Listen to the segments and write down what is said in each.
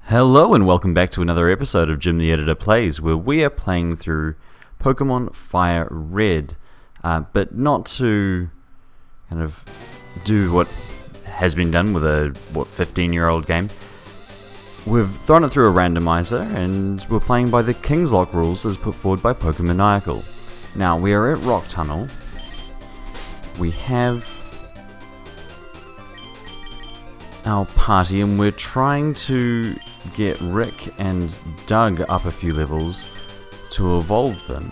Hello and welcome back to another episode of Jim the Editor Plays, where we are playing through Pokemon Fire Red, but not to kind of do what has been done with a 15-year-old game. We've thrown it through a randomizer and we're playing by the Kingslocke rules as put forward by Pokemaniacal. Now we are at Rock Tunnel. We have our party and we're trying to get Rick and Doug up a few levels to evolve them,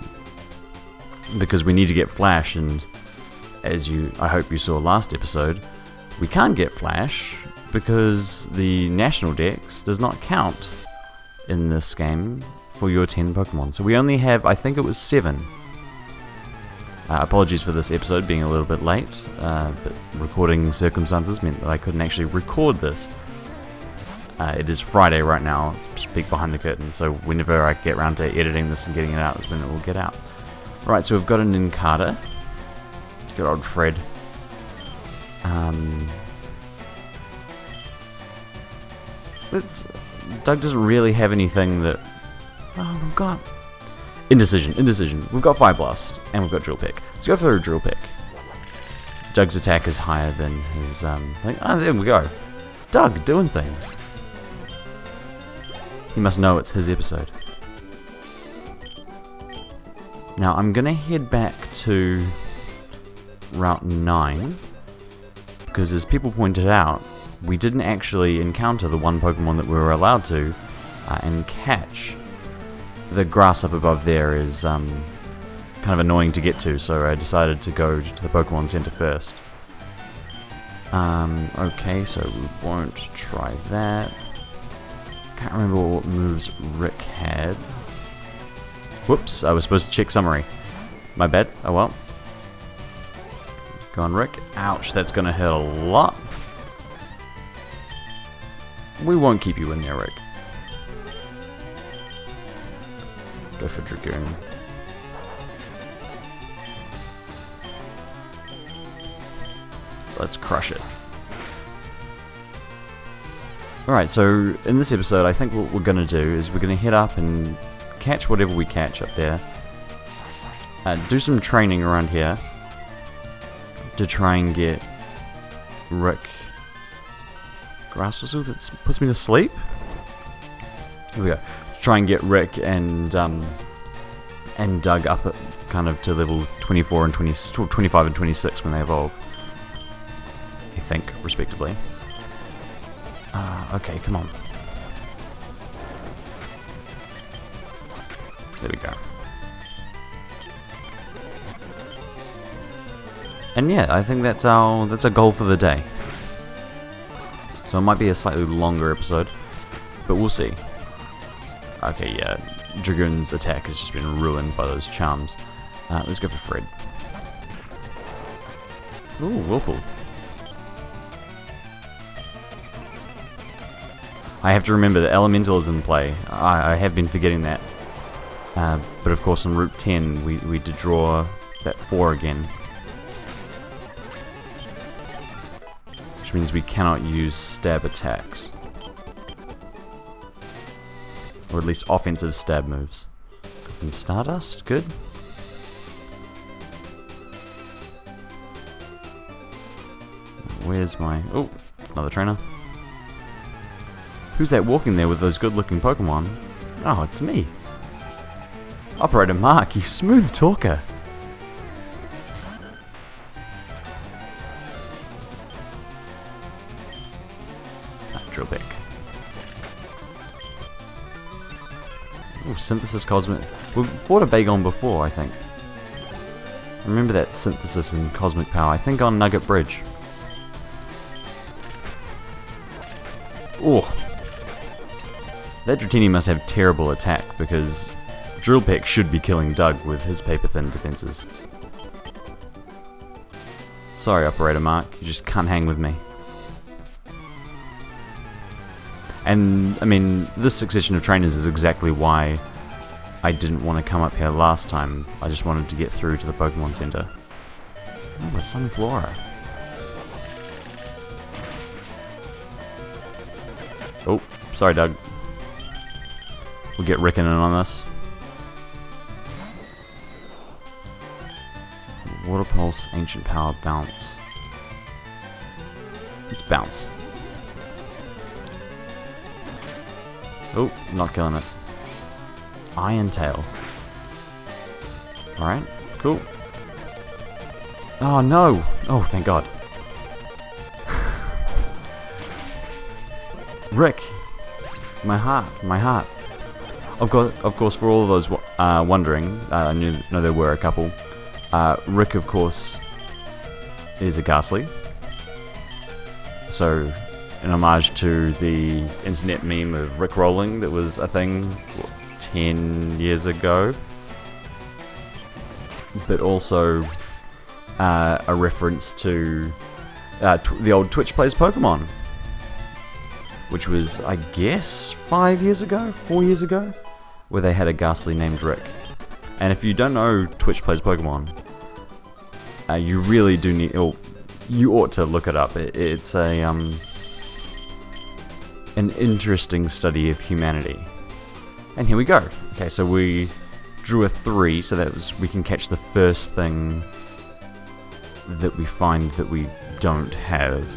because we need to get Flash, and as I hope you saw last episode, we can't get Flash because the National Dex does not count in this game for your 10 Pokemon. So we only have, I think it was 7. Apologies for this episode being a little bit late, but recording circumstances meant that I couldn't actually record this. It is Friday right now, it's peek behind the curtain, so whenever I get around to editing this and getting it out is when it will get out. Right, so we've got an Nincada. Good old Fred. Doug doesn't really have anything that... Oh, we've got... Indecision. We've got Fire Blast, and we've got Drill Peck. Let's go for a Drill Peck. Doug's attack is higher than his thing. Oh, there we go. Doug doing things. He must know it's his episode. Now I'm gonna head back to Route 9, because as people pointed out, we didn't actually encounter the one Pokemon that we were allowed to and catch. The grass up above there is kind of annoying to get to, so I decided to go to the Pokemon Center first. Okay, so we won't try that. Can't remember what moves Rick had. Whoops, I was supposed to check summary. My bad, oh well. Go on, Rick. Ouch, that's gonna hurt a lot. We won't keep you in there, Rick. Go for Dragoon. Let's crush it. Alright, so in this episode I think what we're going to do is we're going to head up and catch whatever we catch up there. Do some training around here to try and get Rick... Grass Whistle that puts me to sleep? Here we go. Try and get Rick and Doug up at kind of to level 24 and 25 and 26 when they evolve. I think, respectively. Okay, come on. There we go. And yeah, I think that's our goal for the day. So it might be a slightly longer episode, but we'll see. Okay, yeah, Dragoon's attack has just been ruined by those charms. Let's go for Fred. Ooh, Whirlpool. I have to remember that Elemental is in play. I have been forgetting that. But of course on Route 10 we did draw that 4 again. Which means we cannot use stab attacks. Or at least offensive stab moves. Got some Stardust, good. Where's my... Oh, another trainer. Who's that walking there with those good-looking Pokemon? Oh, it's me. Operator Mark, you smooth talker. Drill Peck. Oh, Synthesis Cosmic. We've fought a Bagon before, I think. Remember that Synthesis and Cosmic Power, I think on Nugget Bridge. Oh. That Dratini must have terrible attack, because Drill Peck should be killing Doug with his paper-thin defenses. Sorry, Operator Mark, you just can't hang with me. And, I mean, this succession of trainers is exactly why I didn't want to come up here last time. I just wanted to get through to the Pokemon Center. Oh, a Sunflora. Oh, sorry, Doug. We'll get Rick in on this. Water Pulse, Ancient Power, Bounce. Let's bounce. Oh, not killing it. Iron Tail. Alright, cool. Oh no! Oh, thank God. Rick! My heart, my heart. Of course, for all of those wondering, I know there were a couple. Rick, of course, is a Ghastly. So, an homage to the internet meme of Rick rolling that was a thing 10 years ago. But also a reference to the old Twitch Plays Pokemon, which was, I guess, 4 years ago, where they had a Ghastly named Rick. And if you don't know Twitch Plays Pokemon, you really do need, or you ought to look it up. It's an interesting study of humanity. And here we go. Okay, so we drew a 3, so that was, we can catch the first thing that we find that we don't have.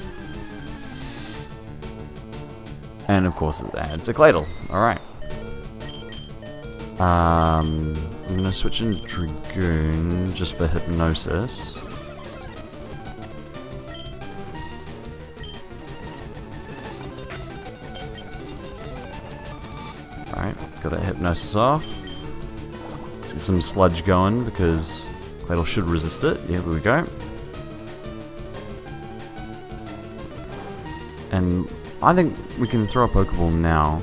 And of course it adds a Claydol. Alright. I'm gonna switch in Dragoon just for Hypnosis. Alright, got that Hypnosis off. Let's get some Sludge going because Claydol should resist it. Yeah, there we go. And I think we can throw a Pokeball now.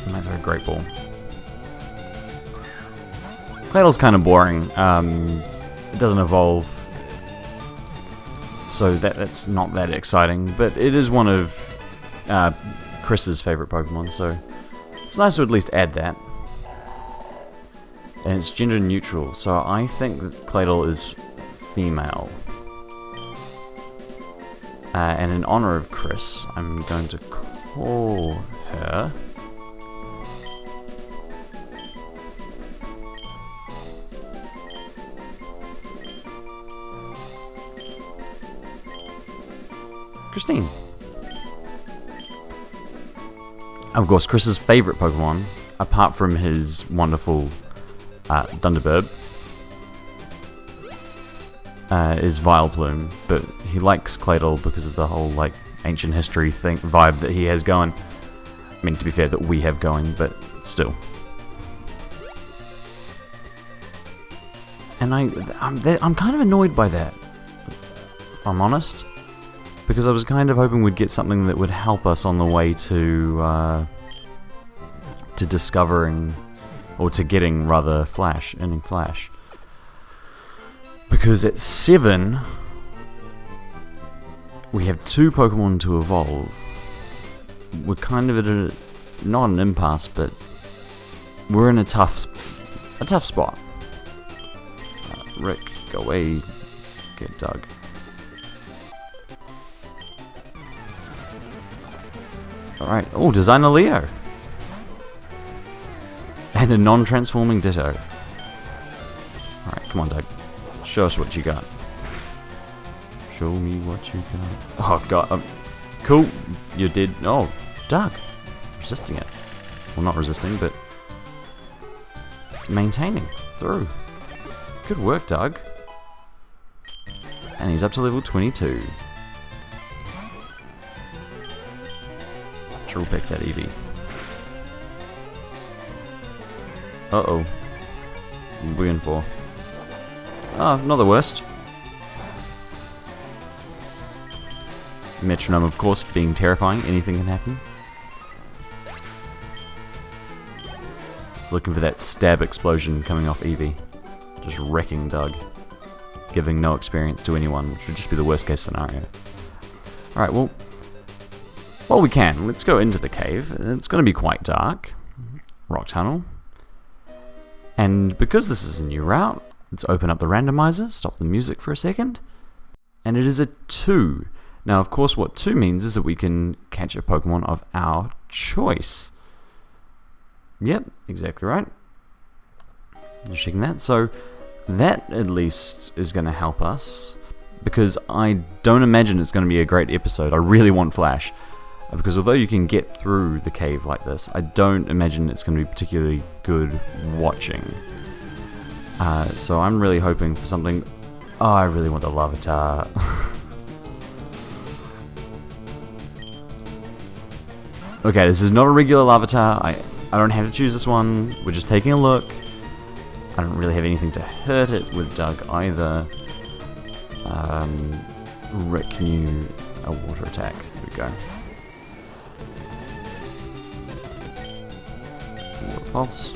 I might throw a Great Ball. Claydol's kind of boring. It doesn't evolve, so that's not that exciting. But it is one of Chris's favorite Pokemon, so it's nice to at least add that. And it's gender neutral, so I think that Claydol is female. And in honor of Chris, I'm going to call her Christine. Of course, Chris's favorite Pokemon, apart from his wonderful Thunderbird, is Vileplume, but he likes Claydol because of the whole like ancient history vibe that he has going. I mean, to be fair, that we have going, but still. And I'm kind of annoyed by that, if I'm honest, because I was kind of hoping we'd get something that would help us on the way to discovering, or to getting rather Flash, ending Flash. Because at 7, we have 2 Pokemon to evolve. We're kind of at not an impasse, but we're in a tough spot. Rick, go away. Get Doug. Alright. Oh, Designer Leo. And a non-transforming Ditto. Alright, come on, Doug. Show us what you got. Show me what you got. Oh, God. Cool. You did. Oh, Doug. Resisting it. Well, not resisting, but maintaining through. Good work, Doug. And he's up to level 22. Triple pick that Eevee. Uh-oh. What are we in for? Oh, not the worst. Metronome, of course, being terrifying. Anything can happen. Looking for that stab explosion coming off Eevee. Just wrecking Doug. Giving no experience to anyone, which would just be the worst case scenario. Alright, well, we can. Let's go into the cave. It's going to be quite dark. Rock tunnel. And because this is a new route, let's open up the randomizer, stop the music for a second. And it is a 2. Now, of course, what 2 means is that we can catch a Pokemon of our choice. Yep, exactly right. Just checking that. So that at least is going to help us, because I don't imagine it's going to be a great episode. I really want Flash, because although you can get through the cave like this, I don't imagine it's going to be particularly good watching. So I'm really hoping for something. Oh, I really want the Larvitar. Okay, this is not a regular Larvitar. I don't have to choose this one. We're just taking a look. I don't really have anything to hurt it with Doug either. Rick, can you... a water attack. There we go. Water pulse.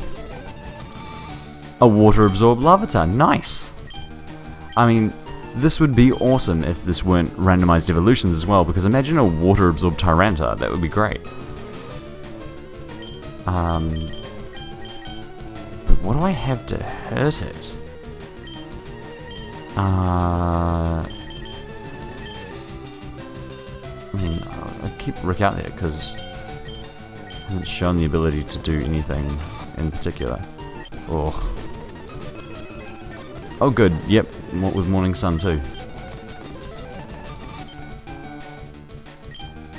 A water absorb Larvitar. Nice! I mean, this would be awesome if this weren't randomized evolutions as well, because imagine a water absorb Tyranitar. That would be great. But what do I have to hurt it? I mean, I keep Rick out there because he hasn't shown the ability to do anything in particular. Oh. Oh good, yep, with Morning Sun too.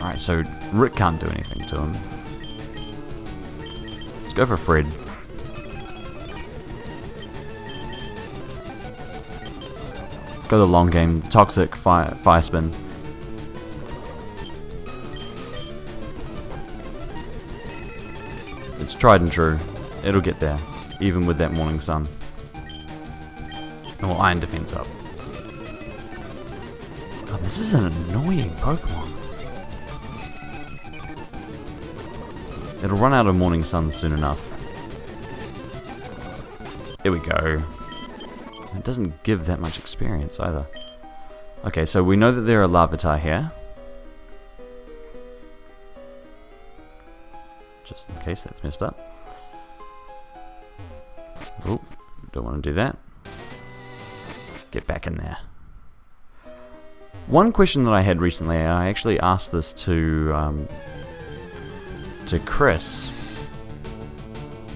Alright, so Rick can't do anything to him. Let's go for Fred. Go the long game, toxic fire spin. It's tried and true. It'll get there, even with that Morning Sun. Well, Iron Defense up. God, this is an annoying Pokemon. It'll run out of Morning Sun soon enough. There we go. It doesn't give that much experience either. Okay, so we know that there are Larvitar here. Just in case that's messed up. Oh, don't want to do that. Get back in there. One question that I had recently, I actually asked this to Chris.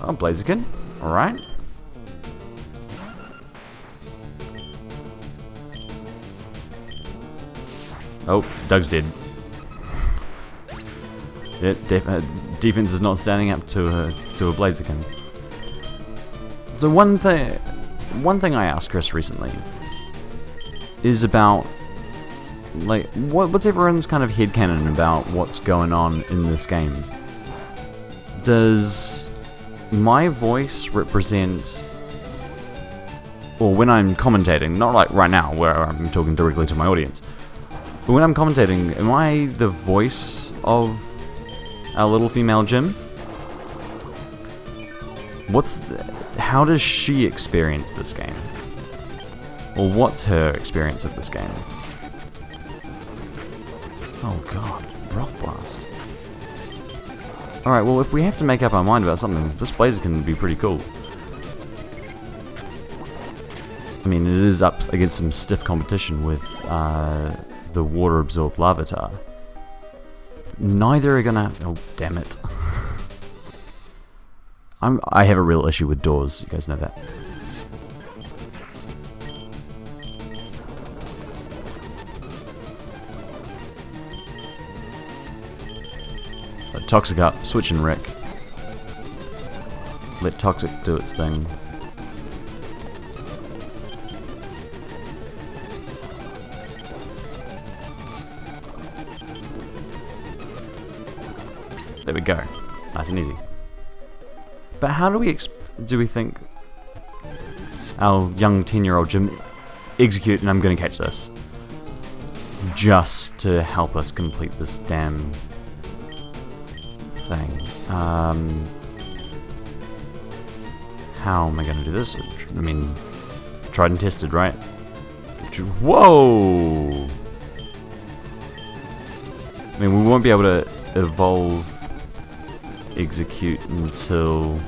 Oh, Blaziken. Alright. Oh, Doug's dead. Yeah, defense is not standing up to a Blaziken. So one thing I asked Chris recently is about, like, what's everyone's kind of headcanon about what's going on in this game? Does my voice represent, or when I'm commentating, not like right now where I'm talking directly to my audience, but when I'm commentating, am I the voice of our little female Jim? How does she experience this game? Or what's her experience of this game? Oh god, Rock Blast. Alright, well if we have to make up our mind about something, this Blaziken would be pretty cool. I mean, it is up against some stiff competition with the Water Absorb Larvitar. Neither are gonna... oh, damn it. I have a real issue with doors, you guys know that. So Toxic up, switching Rick. Let Toxic do its thing. There we go. Nice and easy. But how do we think our young 10-year-old Jim execute, and I'm going to catch this, just to help us complete this damn thing? How am I going to do this? I mean, tried and tested, right? Whoa! I mean, we won't be able to evolve execute until,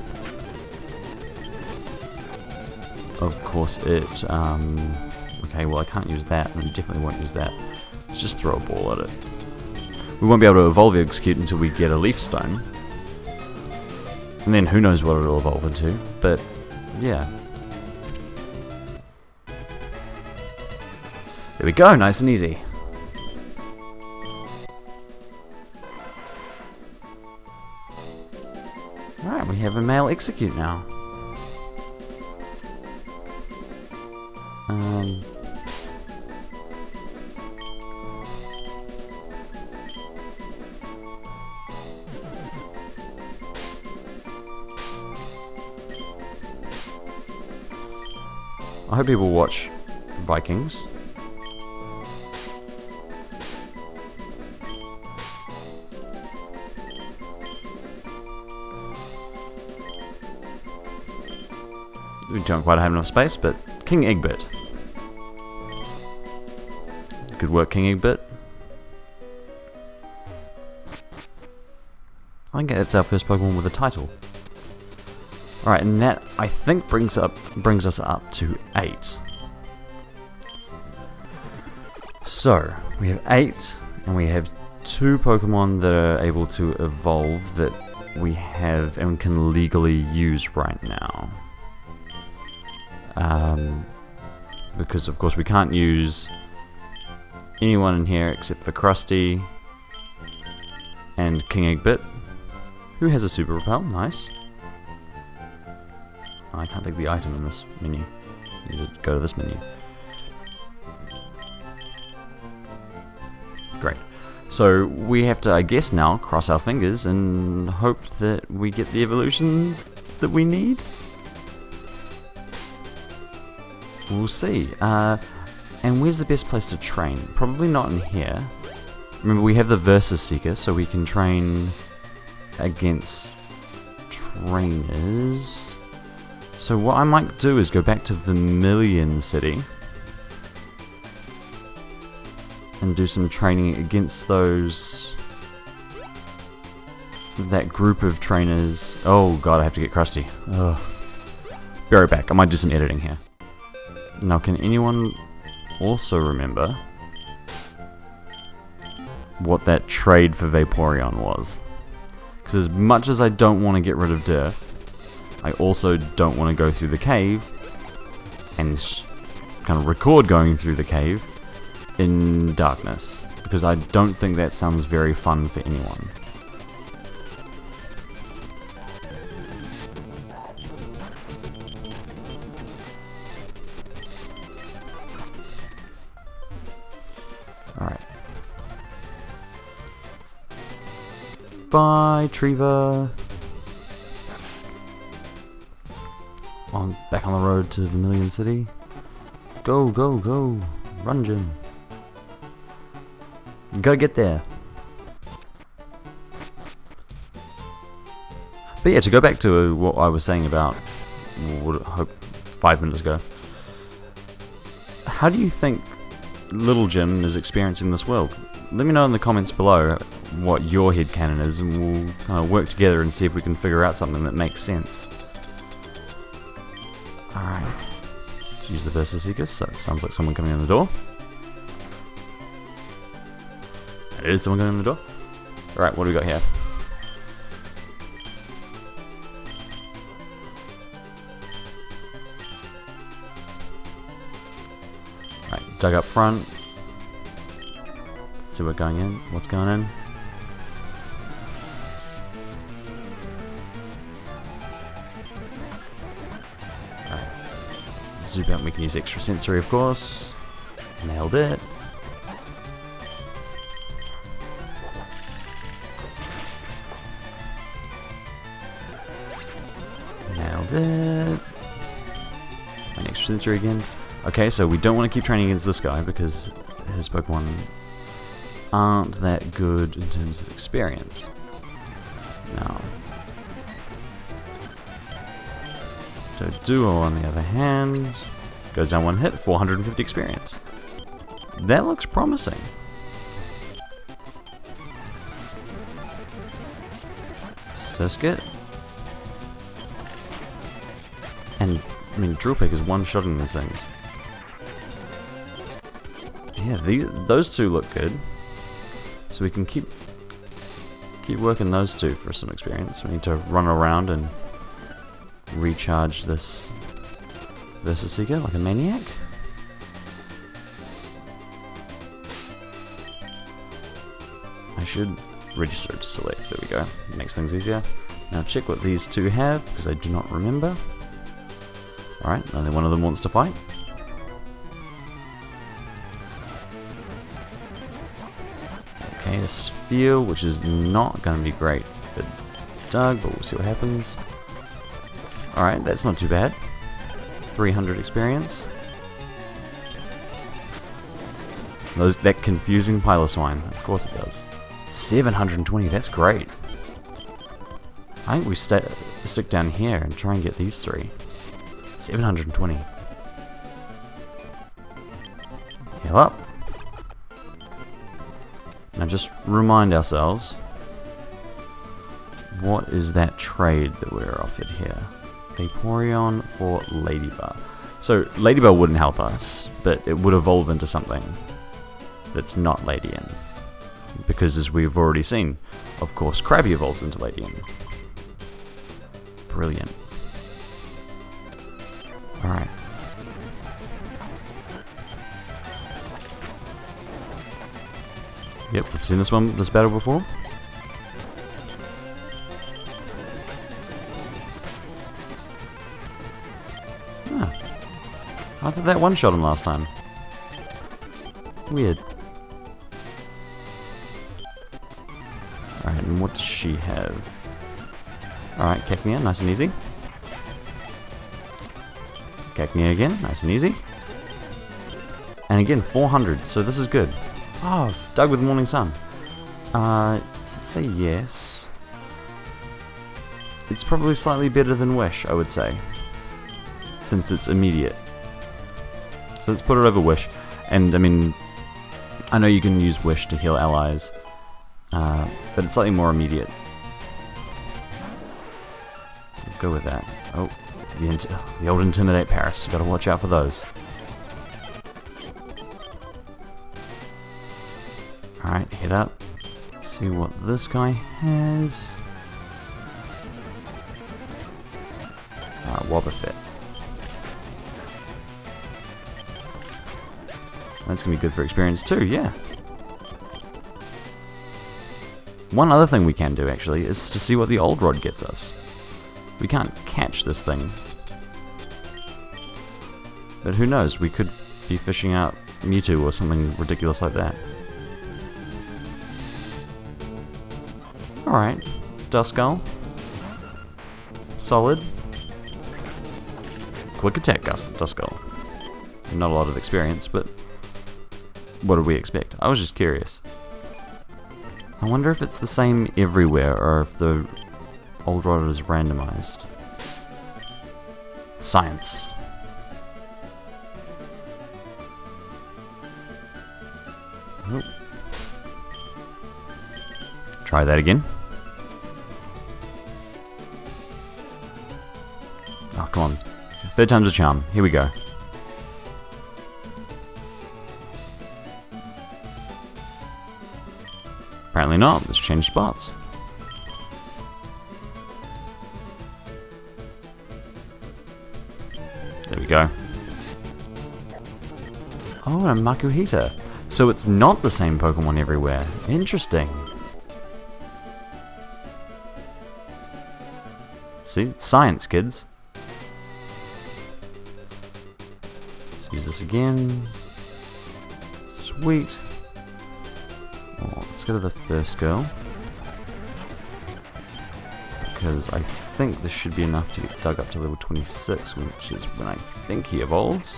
of course, it okay, well I can't use that, and definitely won't use that, Let's just throw a ball at it. We won't be able to evolve Execute until we get a Leaf Stone. And then who knows what it'll evolve into, but yeah. There we go, nice and easy. Alright, we have a male Execute now. I hope people watch Vikings. We don't quite have enough space, but King Egbert. Good work, King Egbert. I think it's our first Pokemon with a title. Alright, and that, I think, brings us up to 8. So, we have 8, and we have 2 Pokemon that are able to evolve that we have and can legally use right now. Because, of course, we can't use anyone in here except for Krusty and King Egbert, who has a Super Repel, nice. I can't take the item in this menu. You need to go to this menu. Great. So we have to, I guess now, cross our fingers and hope that we get the evolutions that we need. We'll see. And where's the best place to train? Probably not in here. Remember, we have the Versus Seeker, so we can train against trainers. So what I might do is go back to Vermilion City and do some training against that group of trainers. Oh god, I have to get Krusty. Ugh. Be right back, I might do some editing here. Now, can anyone also remember what that trade for Vaporeon was? Because as much as I don't want to get rid of Durf, I also don't want to go through the cave and kind of record going through the cave in darkness, because I don't think that sounds very fun for anyone. Alright. Bye, Treva. Back on the road to Vermilion City. Go, go, go. Run, Jim. You gotta get there. But yeah, to go back to what I was saying about, what I hope 5 minutes ago. How do you think Little Jim is experiencing this world? Let me know in the comments below what your headcanon is, and we'll kind of work together and see if we can figure out something that makes sense. Alright, let's use the Versus Seekers. So it sounds like someone coming in the door. It is someone coming in the door. Alright, what do we got here? Alright, dug up front. Let's see what's going in. What's going in? Zoom out, we can use extra sensory, of course. Nailed it. Nailed it. And extra sensory again. Okay, so we don't want to keep training against this guy because his Pokemon aren't that good in terms of experience. Now, Duo, on the other hand, goes down one hit, 450 experience. That looks promising. Surskit. And, I mean, Drill Peck is one-shotting these things. Yeah, those two look good. So we can keep working those two for some experience. We need to run around and recharge this Versus Seeker like a maniac. I should register to select. There we go. Makes things easier. Now check what these two have, because I do not remember. Alright, only one of them wants to fight. Okay, a sphere, which is not going to be great for Doug, but we'll see what happens. Alright, that's not too bad. 300 experience. That confusing Piloswine, of course it does. 720, that's great. I think we stick down here and try and get these three. 720. Heal up. Now just remind ourselves, what is that trade that we're offered here? Vaporeon for Ladybug. So Ladybug wouldn't help us, but it would evolve into something that's not Ladian. Because as we've already seen, of course Krabby evolves into Ladian. Brilliant. Alright. Yep, we've seen this battle before. Ah. I thought that one-shot him last time. Weird. Alright, and what does she have? Alright, Cacnea, nice and easy. Cacnea again, nice and easy. And again, 400, so this is good. Oh, Doug with Morning Sun. Say yes. It's probably slightly better than Wish, I would say. Since it's immediate. So let's put it over Wish. And, I mean, I know you can use Wish to heal allies. But it's slightly more immediate. We'll go with that. Oh, the old Intimidate Paris. Gotta watch out for those. Alright, head up. See what this guy has. Wobbuffet. That's gonna be good for experience too, yeah. One other thing we can do, actually, is to see what the old rod gets us. We can't catch this thing. But who knows, we could be fishing out Mewtwo or something ridiculous like that. Alright, Duskull. Solid. Quick attack, Duskull. Not a lot of experience, but what did we expect? I was just curious. I wonder if it's the same everywhere, or if the old rod is randomized. Science. Nope. Try that again. Oh, come on. Third time's a charm. Here we go. Apparently not. Let's change spots. There we go. Oh, and Makuhita. So it's not the same Pokemon everywhere. Interesting. See? It's science, kids. Let's use this again. Sweet. Oh, let's go to the first girl. Because I think this should be enough to get Doug up to level 26, which is when I think he evolves.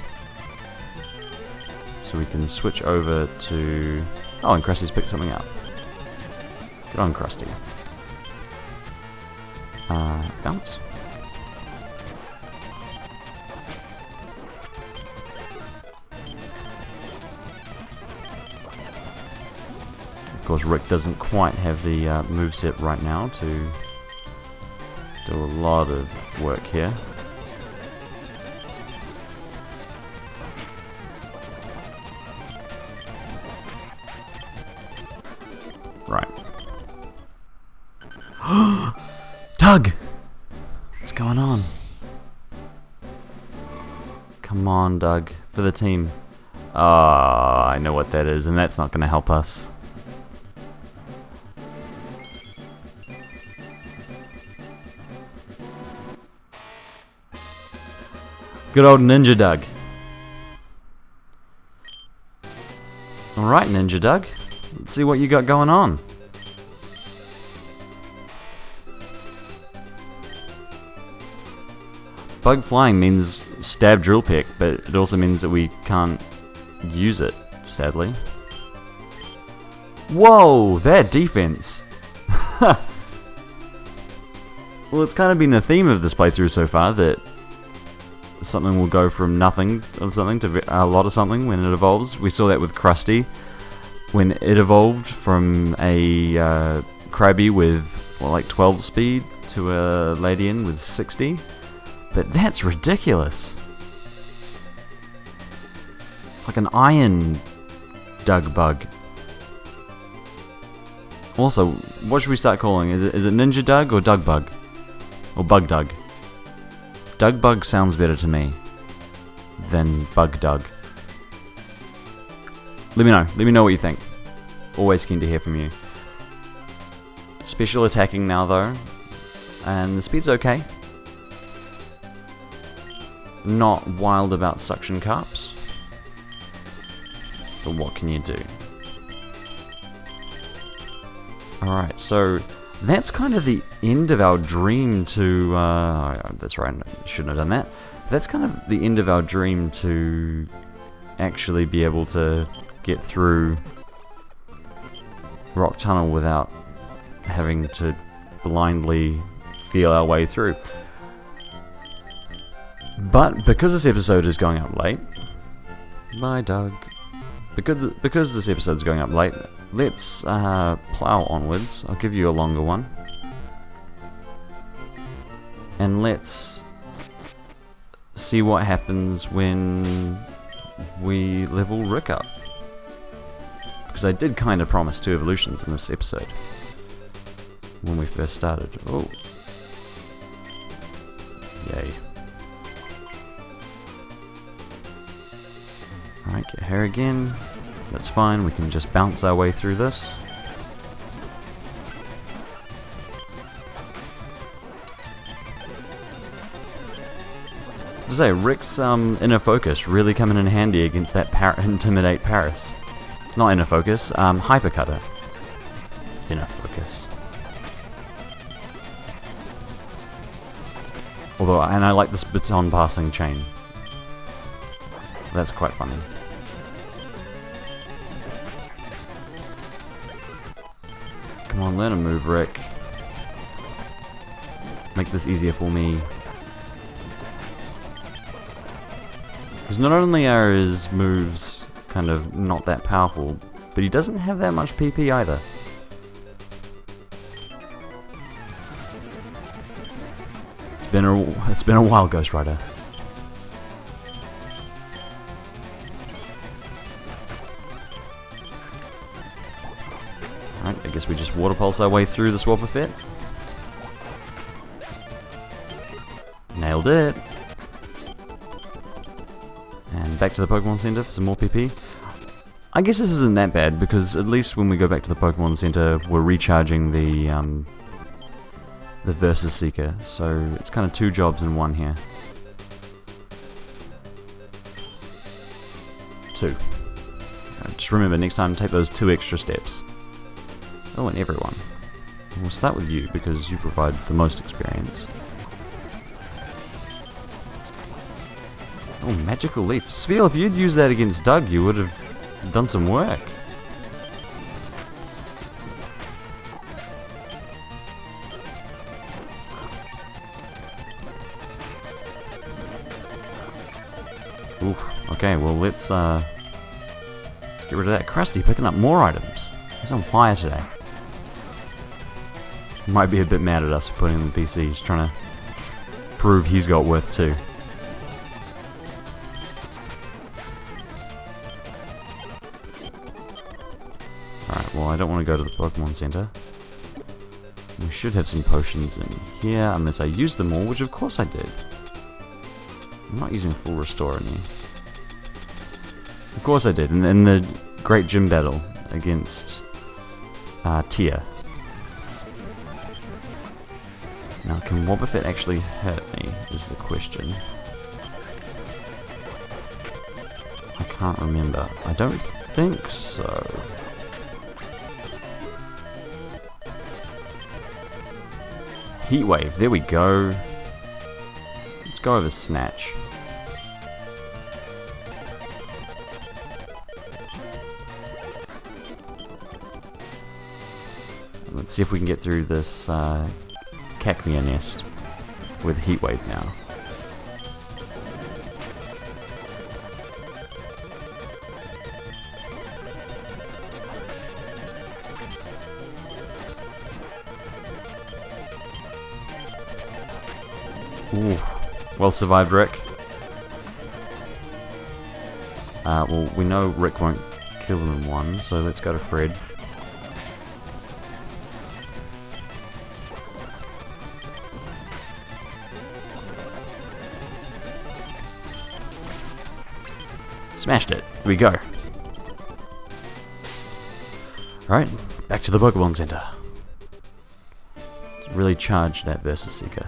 So we can switch over to... Oh, and Krusty's picked something up. Good on, Krusty. Bounce. Of course, Rick doesn't quite have the moveset right now to do a lot of work here. Doug! What's going on? Come on, Doug. For the team. I know what that is, and that's not going to help us. Good old Ninja Doug. Alright, Ninja Doug. Let's see what you got going on. Bug flying means stab drill pick, but it also means that we can't use it, sadly. Whoa, that defense! Well, it's kind of been a theme of this playthrough so far that something will go from nothing of something to a lot of something when it evolves. We saw that with Krusty when it evolved from a Krabby with what, like 12 speed to a Ladian with 60. But that's ridiculous. It's like an iron Doug bug. Also, what should we start calling? Is it Ninja Doug or Doug Bug? Or Bug Doug? Doug Bug sounds better to me than Bug Doug. Let me know what you think. Always keen to hear from you. Special attacking now though, and the speed's okay. Not wild about suction cups, but what can you do? Alright, so that's kind of the end of our dream to, that's right, I shouldn't have done that. That's kind of the end of our dream to actually be able to get through Rock Tunnel without having to blindly feel our way through. But because this episode is going up late, bye Doug. Because this episode's going up late, let's plow onwards. I'll give you a longer one. And let's see what happens when we level Rick up. Because I did kind of promise 2 evolutions in this episode when we first started. Oh. Yay. Alright, get her again. That's fine, we can just bounce our way through this. To say, Rick's inner focus really coming in handy against that Intimidate Paris. Not inner focus, hyper cutter. Inner focus. Although, and I like this baton passing chain. That's quite funny. Come on, learn a move, Rick. Make this easier for me. Because not only are his moves kind of not that powerful, but he doesn't have that much PP either. It's been a while, Ghost Rider. Alright, I guess we just water pulse our way through the Swabberfett. Nailed it. And back to the Pokemon Center for some more PP. I guess this isn't that bad, because at least when we go back to the Pokemon Center, we're recharging the Versus Seeker, so it's kind of 2 jobs in one here. 2. Just remember, next time, take those 2 extra steps. Oh, and everyone. We'll start with you, because you provide the most experience. Oh, Magical Leaf. Sphere, if you'd used that against Doug, you would have done some work. Oof. Okay, well let's get rid of that. Krusty picking up more items. He's on fire today. Might be a bit mad at us for putting him in the PC. He's trying to prove he's got worth too. Alright, well I don't want to go to the Pokemon Center. We should have some potions in here, unless I use them all, which of course I did. I'm not using full restore in here. Of course I did, in the Great Gym Battle against Tia. Now, can Wobbuffet actually hurt me, is the question. I can't remember. I don't think so. Heatwave, there we go. Let's go over Snatch. Let's see if we can get through this Cacmea nest with Heatwave now. Ooh, well survived, Rick. Well, we know Rick won't kill them in one, so let's go to Fred. Smashed it. Here we go. Alright, back to the Pokemon Center. Let's really charge that Versus Seeker.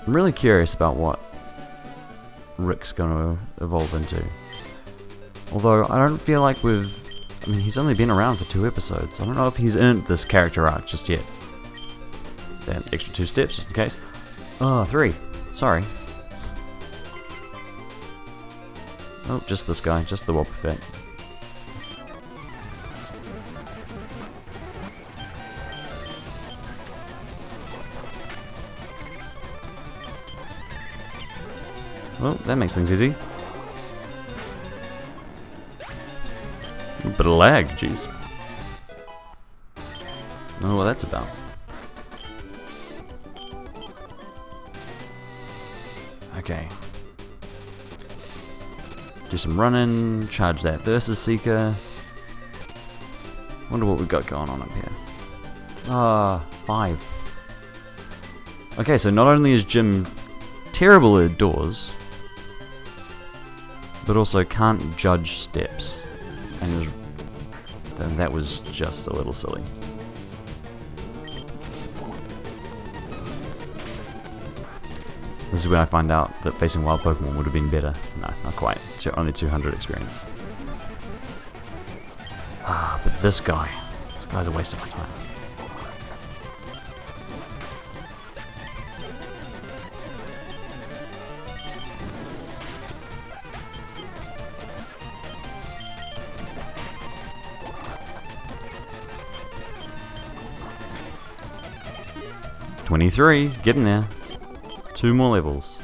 I'm really curious about what Rick's gonna evolve into. Although, I don't feel like I mean, he's only been around for 2 episodes. I don't know if he's earned this character arc just yet. That extra 2 steps, just in case. Oh, 3. Sorry. Oh, just this guy, just the Wobbuffet. Well, that makes things easy. A bit of lag, jeez. Oh, what that's about. Okay. Do some running, charge that Versus Seeker. Wonder what we've got going on up here. 5. Okay, so not only is Jim terrible at doors, but also can't judge steps, and that was just a little silly. This is when I find out that facing wild Pokemon would have been better. No, not quite. Only 200 experience. But this guy's a waste of my time. "23, getting there. 2 more levels."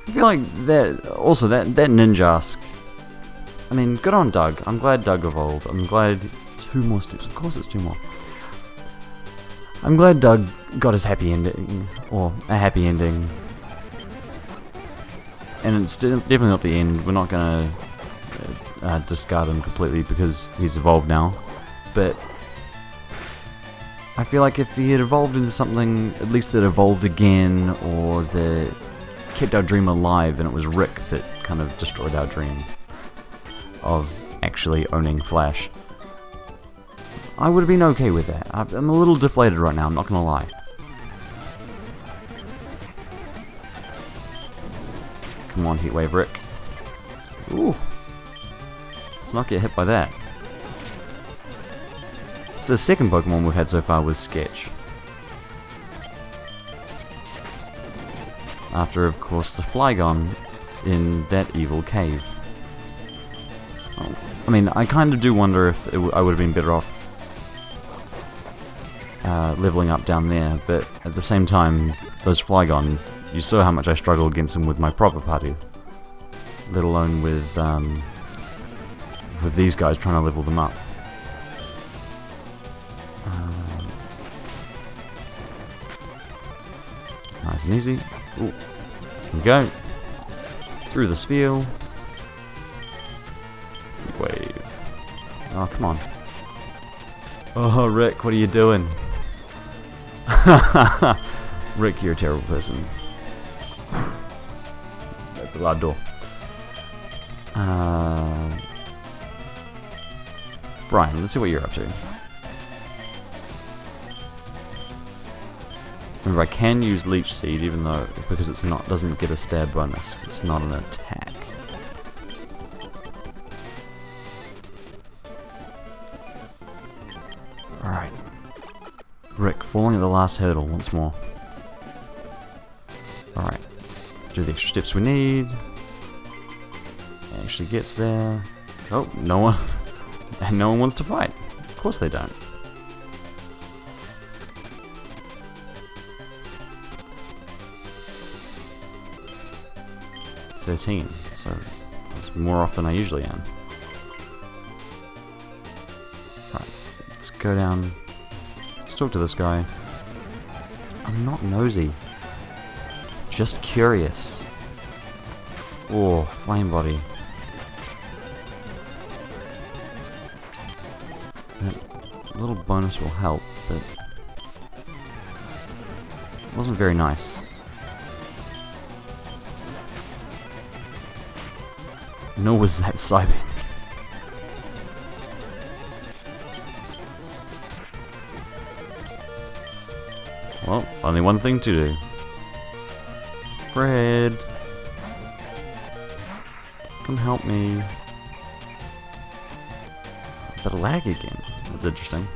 I feel like that Ninjask. I mean, good on Doug. I'm glad Doug evolved. I'm glad 2 more steps. Of course, it's 2 more. I'm glad Doug got his happy ending, or a happy ending. And it's definitely not the end. We're not gonna discard him completely because he's evolved now, but I feel like if he had evolved into something at least that evolved again, or that kept our dream alive, and it was Rick that kind of destroyed our dream of actually owning Flash, I would have been okay with that. I'm a little deflated right now, I'm not gonna lie. Come on, Heatwave Rick. Ooh. Let's not get hit by that. It's the second Pokemon we've had so far with Sketch. After, of course, the Flygon in that evil cave. Oh, I mean, I kind of do wonder if I would have been better off leveling up down there, but at the same time, those Flygon, you saw how much I struggle against them with my proper party, let alone with these guys trying to level them up. Nice and easy. Ooh. Here we go. Through this field. Wave. Oh, come on. Oh, Rick, what are you doing? Rick, you're a terrible person. That's a loud door. Brian, let's see what you're up to. Remember, I can use Leech Seed, even though because it's not doesn't get a stab bonus. It's not an attack. All right, Rick, falling at the last hurdle once more. All right, do the extra steps we need. Actually gets there. Oh, no one, and no one wants to fight. Of course they don't. So that's more off than I usually am. Right, let's go down. Let's talk to this guy. I'm not nosy. Just curious. Oh, flame body. That little bonus will help, but it wasn't very nice. Nor was that Cybin. Well, only one thing to do. Fred, come help me. But a lag again. That's interesting.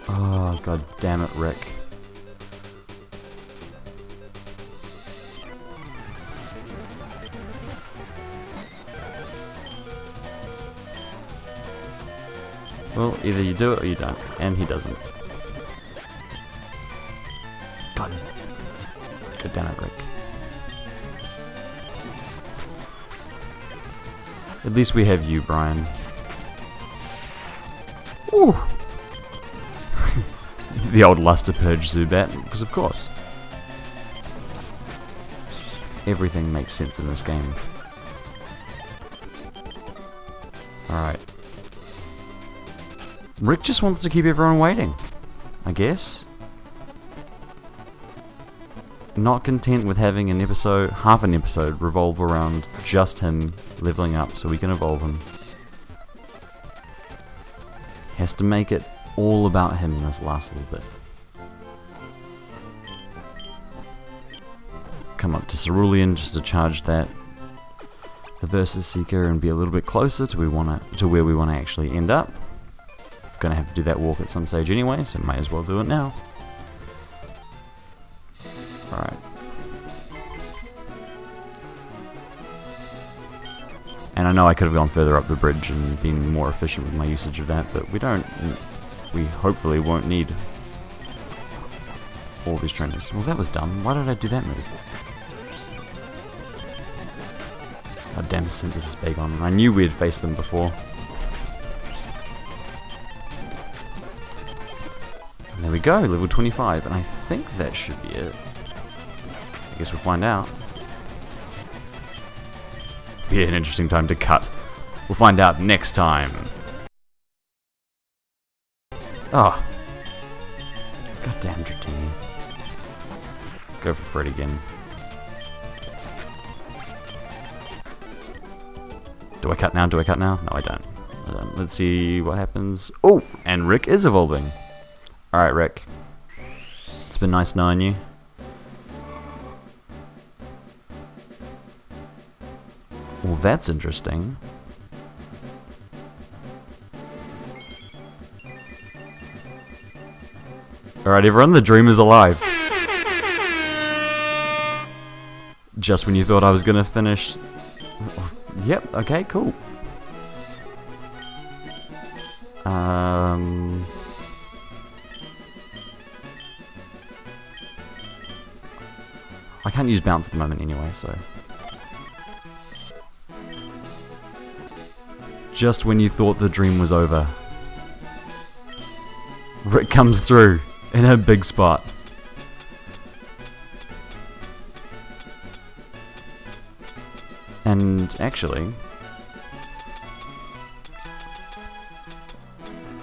Oh, god damn it, Rick. Well, either you do it or you don't, and he doesn't. God damn it, Rick. At least we have you, Brian. Ooh! The old Luster Purge Zubat, because of course. Everything makes sense in this game. Alright. Rick just wants to keep everyone waiting, I guess. Not content with having an episode, half an episode, revolve around just him leveling up so we can evolve him. Has to make it all about him in this last little bit. Come up to Cerulean just to charge that the Versus Seeker and be a little bit closer to where we want to actually end up. Gonna have to do that walk at some stage anyway, so might as well do it now. Alright. And I know I could have gone further up the bridge and been more efficient with my usage of that, but we don't. We hopefully won't need all these trainers. Well, that was dumb. Why did I do that move? God damn, Synthesis Bagon. I knew we'd faced them before. And there we go, level 25, and I think that should be it. I guess we'll find out. Be an interesting time to cut. We'll find out next time. Oh. Goddamn Dratini. Go for Fred again. Do I cut now? Do I cut now? No, I don't. Let's see what happens. Oh, and Rick is evolving. Alright, Rick. It's been nice knowing you. Well, that's interesting. Alright, everyone, the dream is alive. Just when you thought I was gonna finish... Yep, okay, cool. I can't use bounce at the moment anyway, so... Just when you thought the dream was over. Rick comes through in a big spot. And actually,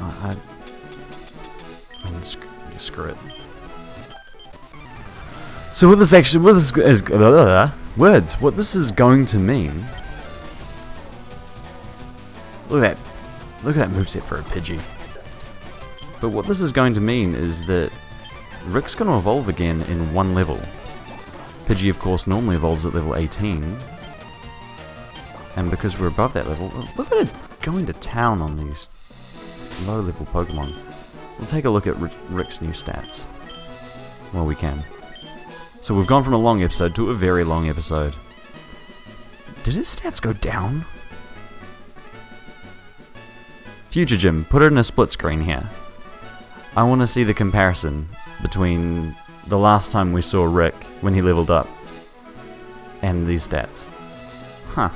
I mean, screw it. So what this is what this is going to mean. Look at that moveset for a Pidgey. But what this is going to mean is that Rick's going to evolve again in one level. Pidgey, of course, normally evolves at level 18. And because we're above that level, look at it going to town on these low-level Pokemon. We'll take a look at Rick's new stats while we can. So we've gone from a long episode to a very long episode. Did his stats go down? Future Gym, put it in a split screen here. I want to see the comparison between the last time we saw Rick when he leveled up and these stats. Huh.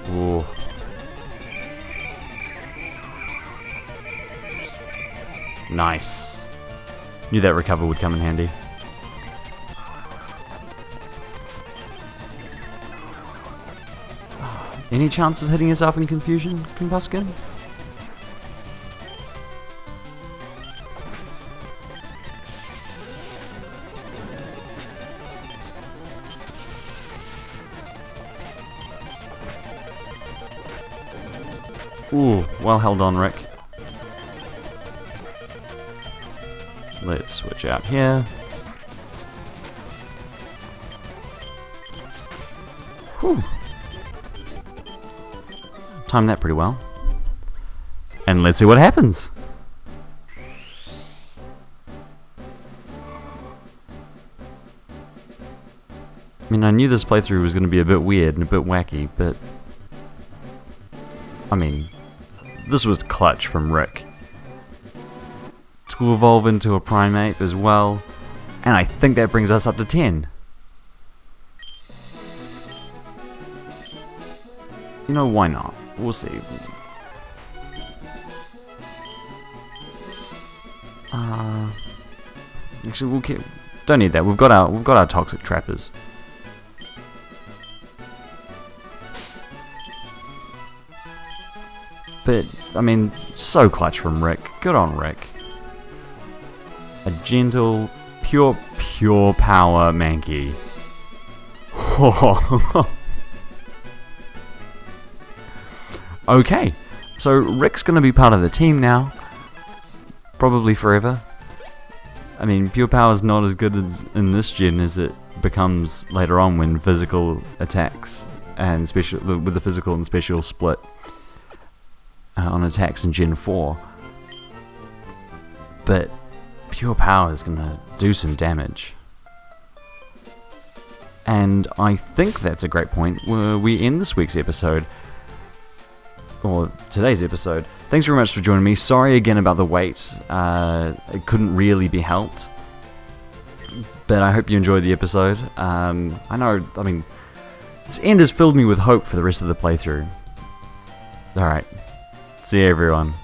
Ooh. Nice. Knew that recover would come in handy. Any chance of hitting yourself in confusion, Combuskin? Ooh, well held on, Rick. Let's switch out here. Whew. Timed that pretty well. And let's see what happens. I mean, I knew this playthrough was going to be a bit weird and a bit wacky, but I mean, this was clutch from Rick. To evolve into a Primate as well, and I think that brings us up to 10. You know, why not? We'll see. Actually, we'll keep. Don't need that. We've got our toxic trappers. But I mean, so clutch from Rick. Good on Rick. A gentle, pure power Mankey. Okay, so Rick's gonna be part of the team now. Probably forever. I mean, pure power is not as good as in this gen as it becomes later on when physical attacks and special with the physical and special split on attacks in Gen 4. But pure power is gonna do some damage. And I think that's a great point where we end this week's episode. Or today's episode. Thanks very much for joining me. Sorry again about the wait. It couldn't really be helped. But I hope you enjoyed the episode. I mean, this end has filled me with hope for the rest of the playthrough. Alright. See you, everyone.